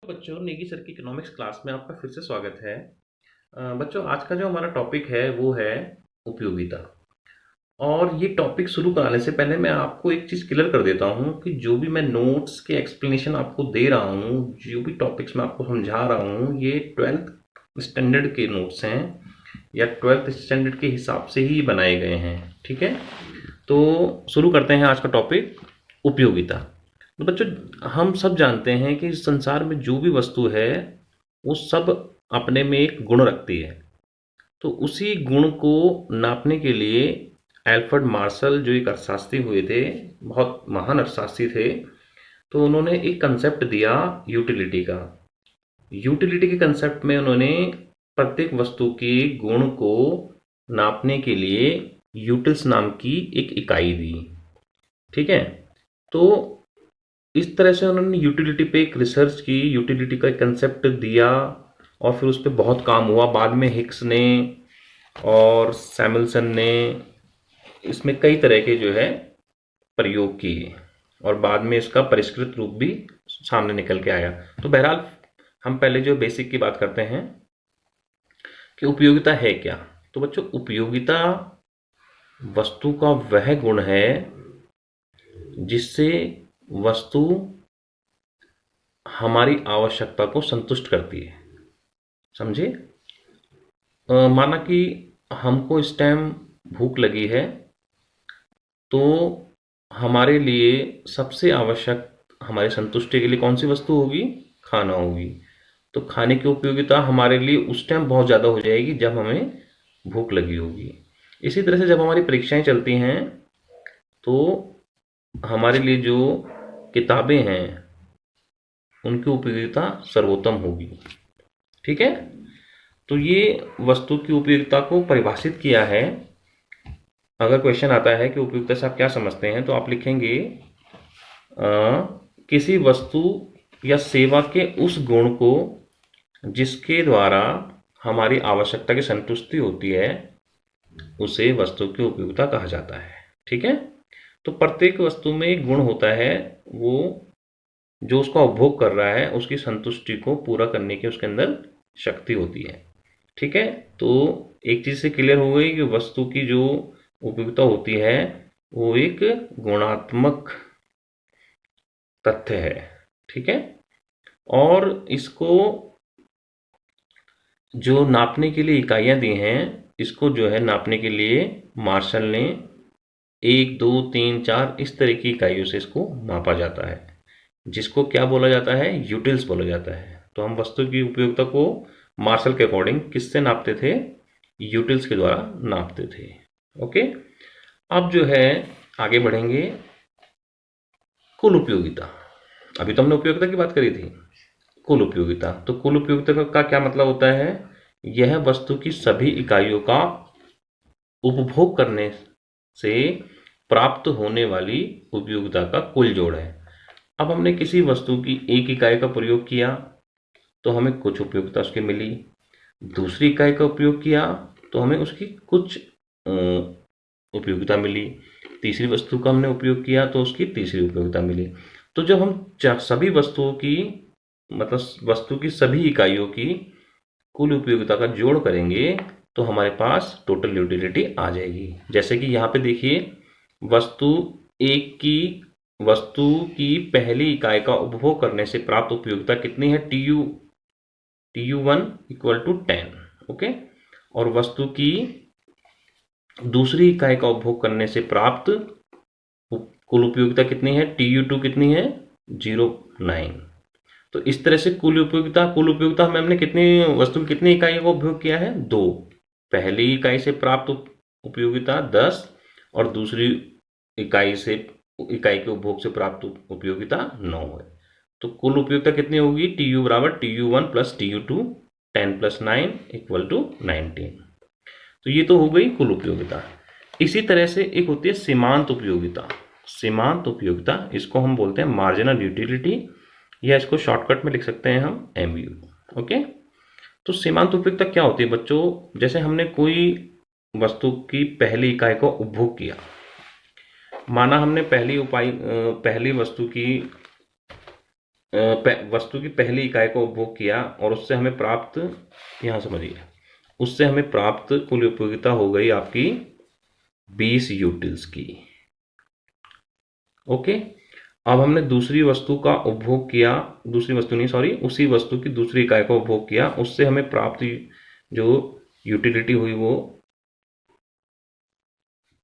बच्चों, नेगी सर की economics class में आपका फिर से स्वागत है। बच्चों, आज का जो हमारा टॉपिक है वो है उपयोगिता। और ये टॉपिक शुरू कराने से पहले मैं आपको एक चीज़ क्लियर कर देता हूँ कि जो भी मैं नोट्स के एक्सप्लेनेशन आपको दे रहा हूँ, जो भी टॉपिक्स मैं आपको समझा रहा हूँ, ये 12th स्टैंडर्ड के नोट्स हैं या 12th स्टैंडर्ड के हिसाब से ही बनाए गए हैं। ठीक है, तो शुरू करते हैं आज का टॉपिक, उपयोगिता। तो बच्चों, हम सब जानते हैं कि इस संसार में जो भी वस्तु है वो सब अपने में एक गुण रखती है। तो उसी गुण को नापने के लिए एल्फ्रेड मार्शल, जो एक अर्थशास्त्री हुए थे, बहुत महान अर्थशास्त्री थे, तो उन्होंने एक कंसेप्ट दिया यूटिलिटी का। यूटिलिटी के कंसेप्ट में उन्होंने प्रत्येक वस्तु के गुण को नापने के लिए यूटिल्स नाम की एक इकाई दी। ठीक है, तो इस तरह से उन्होंने यूटिलिटी पे एक रिसर्च की, यूटिलिटी का एक कंसेप्ट दिया और फिर उस पर बहुत काम हुआ। बाद में हिक्स ने और सैमुअलसन ने इसमें कई तरह के जो है प्रयोग किए और बाद में इसका परिष्कृत रूप भी सामने निकल के आया। तो बहरहाल हम पहले जो बेसिक की बात करते हैं कि उपयोगिता है क्या। तो बच्चों, उपयोगिता वस्तु का वह गुण है जिससे वस्तु हमारी आवश्यकता को संतुष्ट करती है। समझे? माना कि हमको इस टाइम भूख लगी है, तो हमारे लिए सबसे आवश्यक हमारी संतुष्टि के लिए कौन सी वस्तु होगी? खाना होगी। तो खाने की उपयोगिता हमारे लिए उस टाइम बहुत ज़्यादा हो जाएगी जब हमें भूख लगी होगी। इसी तरह से जब हमारी परीक्षाएं चलती हैं तो हमारे लिए जो किताबें हैं उनकी उपयोगिता सर्वोत्तम होगी। ठीक है, तो ये वस्तु की उपयोगिता को परिभाषित किया है। अगर क्वेश्चन आता है कि उपयोगिता से आप क्या समझते हैं, तो आप लिखेंगे किसी वस्तु या सेवा के उस गुण को जिसके द्वारा हमारी आवश्यकता की संतुष्टि होती है, उसे वस्तु की उपयोगिता कहा जाता है। ठीक है, तो प्रत्येक वस्तु में एक गुण होता है, वो जो उसका उपभोग कर रहा है उसकी संतुष्टि को पूरा करने की उसके अंदर शक्ति होती है। ठीक है, तो एक चीज़ से क्लियर हो गई कि वस्तु की जो उपयोगिता होती है वो एक गुणात्मक तथ्य है। ठीक है, और इसको जो नापने के लिए इकाइयाँ दी हैं, इसको जो है नापने के लिए मार्शल ने 1, 2, 3, 4 इस तरह की इकाइयों से इसको मापा जाता है, जिसको क्या बोला जाता है? यूटिल्स बोला जाता है। तो हम वस्तु की उपयोगिता को मार्शल के अकॉर्डिंग किससे नापते थे? यूटिल्स के द्वारा नापते थे। ओके, अब जो है आगे बढ़ेंगे, कुल उपयोगिता। अभी तो हमने उपयोगिता की बात करी थी। कुल उपयोगिता, तो कुल उपयोगिता का क्या मतलब होता है? यह वस्तु की सभी इकाइयों का उपभोग करने से प्राप्त होने वाली उपयोगिता का कुल जोड़ है। अब हमने किसी वस्तु की एक इकाई का प्रयोग किया तो हमें कुछ उपयोगिता उसकी मिली, दूसरी इकाई का उपयोग किया तो हमें उसकी कुछ उपयोगिता मिली, तीसरी वस्तु का हमने उपयोग किया तो उसकी तीसरी उपयोगिता मिली। तो जब हम सभी वस्तुओं की, मतलब वस्तु की सभी इकाइयों की कुल उपयोगिता का जोड़ करेंगे तो हमारे पास टोटल यूटिलिटी आ जाएगी। जैसे कि यहाँ पे देखिए, वस्तु एक की वस्तु की पहली इकाई का उपभोग करने से प्राप्त उपयोगिता कितनी है? TU1 equal to 10। ओके, और वस्तु की दूसरी इकाई का उपभोग करने से प्राप्त कुल उपयोगिता कितनी है? TU2 कितनी है? 0.9। तो इस तरह से कुल उपयोगिता में हमने कितनी वस्तु की कितनी इकाइयों का उपयोग किया है? 2। पहली इकाई से प्राप्त उपयोगिता 10 और दूसरी इकाई के उपभोग से प्राप्त उपयोगिता 9 है। तो कुल उपयोगिता कितनी होगी? TU बराबर TU1 plus TU2, 10 plus 9 equal to 19। तो ये तो हो गई कुल उपयोगिता। इसी तरह से एक होती है सीमांत उपयोगिता। सीमांत उपयोगिता, इसको हम बोलते हैं मार्जिनल यूटिलिटी, या इसको शॉर्टकट में लिख सकते हैं हम MU। ओके, तो सीमांत उपयोगिता क्या होती है बच्चों? जैसे हमने कोई वस्तु की पहली इकाई को उपभोग किया, माना हमने पहली वस्तु की वस्तु की पहली इकाई को उपभोग किया और उससे हमें प्राप्त, यहाँ समझिए, उससे हमें प्राप्त कुल उपयोगिता हो गई आपकी 20 यूटिल्स की। ओके। अब हमने दूसरी वस्तु का उपभोग किया, दूसरी वस्तु नहीं सॉरी, उसी वस्तु की दूसरी इकाई का उपभोग किया, उससे हमें प्राप्त जो यूटिलिटी हुई वो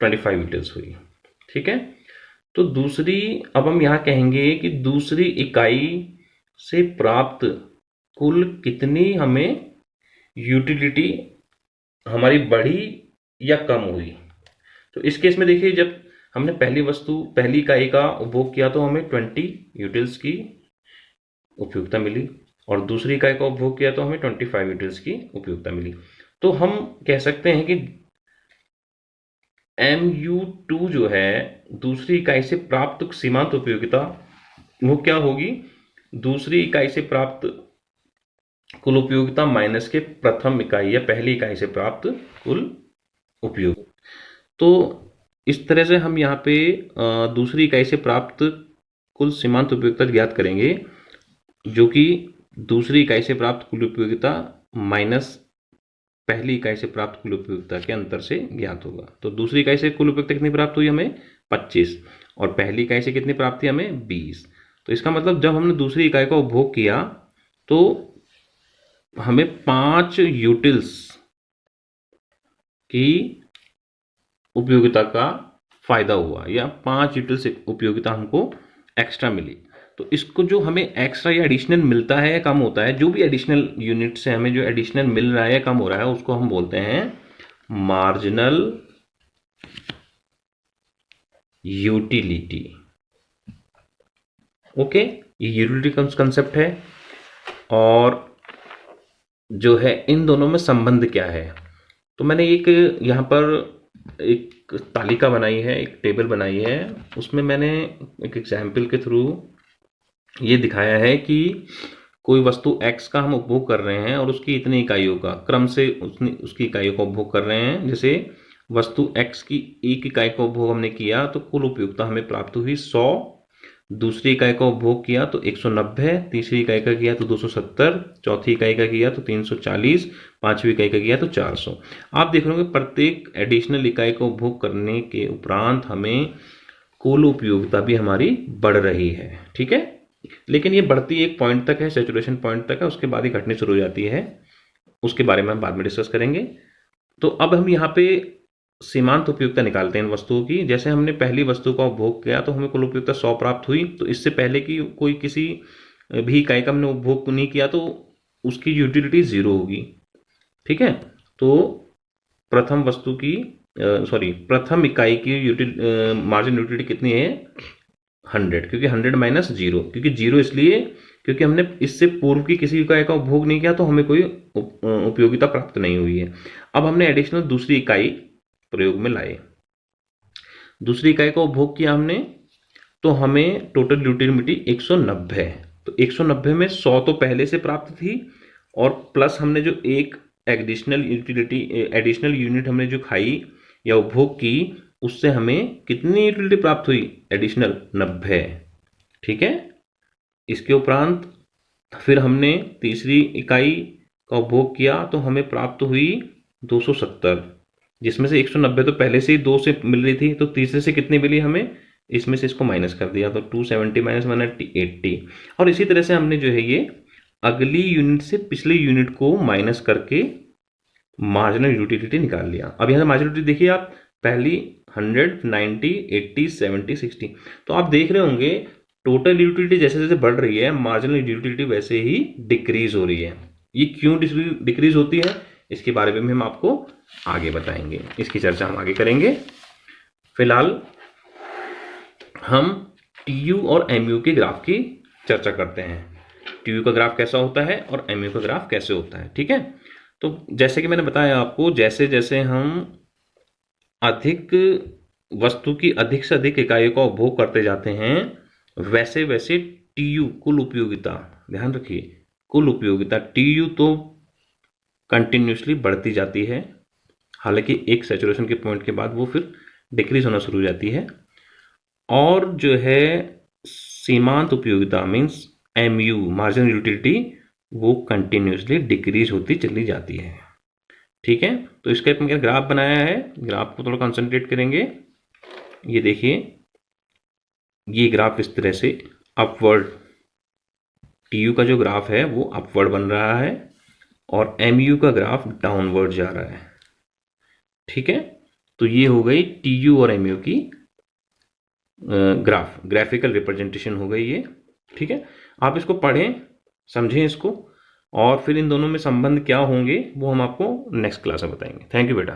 25 यूटिल्स हुई। ठीक है। तो दूसरी, अब हम यहाँ कहेंगे कि दूसरी इकाई से प्राप्त कुल कितनी हमें यूटिलिटी हमारी बढ़ी या कम हुई। तो इस केस में देखिए, जब हमने पहली इकाई का उपभोग किया तो हमें 20 यूटिल्स की उपयोगिता मिली और दूसरी इकाई का उपभोग किया तो हमें 25 यूटिल्स की उपयोगिता मिली। तो हम कह सकते हैं कि MU2 जो है दूसरी इकाई से प्राप्त सीमांत उपयोगिता वो क्या होगी, दूसरी इकाई से प्राप्त कुल उपयोगिता माइनस के प्रथम इकाई या पहली इकाई से प्राप्त कुल उपयोग। तो इस तरह से हम यहाँ पे दूसरी इकाई से प्राप्त कुल सीमांत उपयोगिता ज्ञात करेंगे, जो कि दूसरी इकाई से प्राप्त कुल उपयोगिता माइनस पहली इकाई से प्राप्त कुल उपयोगिता के अंतर से ज्ञात होगा। तो दूसरी इकाई से कुल उपयोगिता कितनी प्राप्त हुई हमें 25 और पहली इकाई से कितनी प्राप्त हुई हमें 20। तो इसका मतलब जब हमने दूसरी इकाई का उपभोग किया तो हमें 5 यूटिल्स की उपयोगिता का फायदा हुआ या 5 यूटिल्स उपयोगिता हमको एक्स्ट्रा मिली। तो इसको जो हमें एक्स्ट्रा या एडिशनल मिलता है या कम होता है, जो भी एडिशनल यूनिट से हमें जो एडिशनल मिल रहा है या कम हो रहा है, उसको हम बोलते हैं मार्जिनल यूटिलिटी। ओके, ये यूटिलिटी कंसेप्ट है। और जो है इन दोनों में संबंध क्या है, तो मैंने एक यहाँ पर एक तालिका बनाई है, एक टेबल बनाई है, उसमें मैंने एक एग्जाम्पल के थ्रू ये दिखाया है कि कोई वस्तु x का हम उपभोग कर रहे हैं और उसकी इतनी इकाइयों का क्रम से उसकी इकाइयों का उपभोग कर रहे हैं। जैसे वस्तु x की एक इकाई का उपभोग हमने किया तो कुल उपयोगिता हमें प्राप्त हुई 100, दूसरी इकाई का उपभोग किया तो 190, तीसरी इकाई का किया तो 270, चौथी इकाई का किया तो 340, पांचवी इकाई का किया तो 400। आप देख रहे होंगे प्रत्येक एडिशनल इकाई का उपभोग करने के उपरांत हमें कुल उपयोगिता भी हमारी बढ़ रही है। ठीक है, लेकिन ये बढ़ती एक पॉइंट तक है, सैचुरेशन पॉइंट तक है, उसके बाद ही घटनी शुरू हो जाती है। उसके बारे में हम बाद में डिस्कस करेंगे। तो अब हम यहाँ पे सीमांत उपयोगिता निकालते हैं इन वस्तुओं की। जैसे हमने पहली वस्तु का उपभोग किया तो हमें कुल उपयोगिता 100 प्राप्त हुई, तो इससे पहले की कोई किसी भी इकाई का हमने उपभोग नहीं किया तो उसकी यूटिलिटी 0 होगी। ठीक है, तो प्रथम वस्तु की प्रथम इकाई की मार्जिन यूटिलिटी कितनी है 100, क्योंकि 100 माइनस 0, क्योंकि 0 इसलिए क्योंकि हमने इससे पूर्व की किसी इकाई का उपभोग नहीं किया तो हमें कोई उपयोगिता प्राप्त नहीं हुई है। अब हमने एडिशनल दूसरी इकाई प्रयोग में लाए, दूसरी इकाई का उपभोग किया हमने तो हमें टोटल यूटिलिटी 190 है। तो 190 में 100 तो पहले से प्राप्त थी और प्लस हमने जो एक एडिशनल यूनिट हमने जो खाई या उपभोग की उससे हमें कितनी यूटिलिटी प्राप्त हुई एडिशनल 90। ठीक है, इसके उपरांत फिर हमने तीसरी इकाई का उपभोग किया तो हमें प्राप्त हुई 270, जिसमें से 190 तो पहले से ही 2 से मिल रही थी, तो तीसरे से कितनी मिली हमें, इसमें से इसको माइनस कर दिया तो 270 माइनस 180। और इसी तरह से हमने जो है ये अगली यूनिट से पिछली यूनिट को माइनस करके मार्जिनल यूटिलिटी निकाल लिया। अब यहाँ मार्जिनल यूटिलिटी देखिए आप, पहली 100, 90, 80, 70, 60। तो आप देख रहे होंगे टोटल यूटिलिटी जैसे जैसे बढ़ रही है मार्जिनल यूटिलिटी वैसे ही डिक्रीज हो रही है। ये क्यों डिक्रीज होती है इसके बारे में हम आपको आगे बताएंगे, इसकी चर्चा हम आगे करेंगे। फिलहाल हम TU और MU के ग्राफ की चर्चा करते हैं। TU का ग्राफ कैसा होता है और MU का ग्राफ कैसे होता है। ठीक है, तो जैसे कि मैंने बताया आपको, जैसे जैसे हम अधिक वस्तु की अधिक से अधिक इकाइयों का उपभोग करते जाते हैं वैसे वैसे TU कुल उपयोगिता, ध्यान रखिए कुल उपयोगिता TU तो कंटिन्यूसली बढ़ती जाती है, हालांकि एक सैचुरेशन के पॉइंट के बाद वो फिर डिक्रीज होना शुरू हो जाती है। और जो है सीमांत उपयोगिता मीन्स MU मार्जिनल यूटिलिटी वो कंटिन्यूसली डिक्रीज होती चली जाती है। ठीक है, तो इसका मैंने ग्राफ बनाया है, ग्राफ को थोड़ा कंसंट्रेट करेंगे। ये देखिए, ये ग्राफ इस तरह से अपवर्ड, TU का जो ग्राफ है वो अपवर्ड बन रहा है और MU का ग्राफ डाउनवर्ड जा रहा है। ठीक है, तो ये हो गई TU और MU की ग्राफिकल रिप्रेजेंटेशन हो गई ये। ठीक है, आप इसको पढ़ें, समझें इसको, और फिर इन दोनों में संबंध क्या होंगे वो हम आपको नेक्स्ट क्लास में बताएंगे। थैंक यू बेटा।